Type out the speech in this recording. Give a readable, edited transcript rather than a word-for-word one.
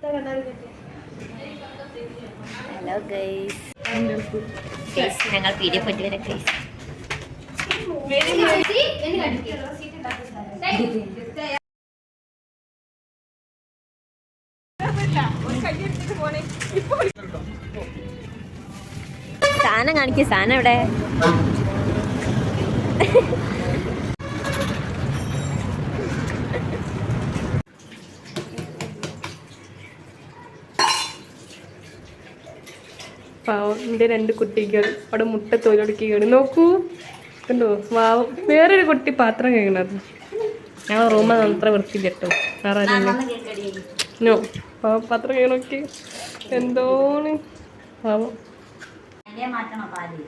Hello guys, ഞങ്ങൾ പീഡിയെ പറ്റി വരെ ഗൈസ്. സാധനം കാണിക്കും. സാധനം എവിടെ? പാവം എൻ്റെ 2 കുട്ടികൾ അവിടെ മുട്ട തോലൊടുക്കുകയാണ്. നോക്കൂ, കണ്ടോ? പാവം. വേറൊരു കുട്ടി പാത്രം കഴിക്കണത്. ഞങ്ങൾ റൂമ് അത്ര വൃത്തിയില്ല കേട്ടോ. നോ, പാവം പാത്രം കഴിക്കണോക്കെ എന്തോന്ന് പാവം. മാറ്റണോ പാല്?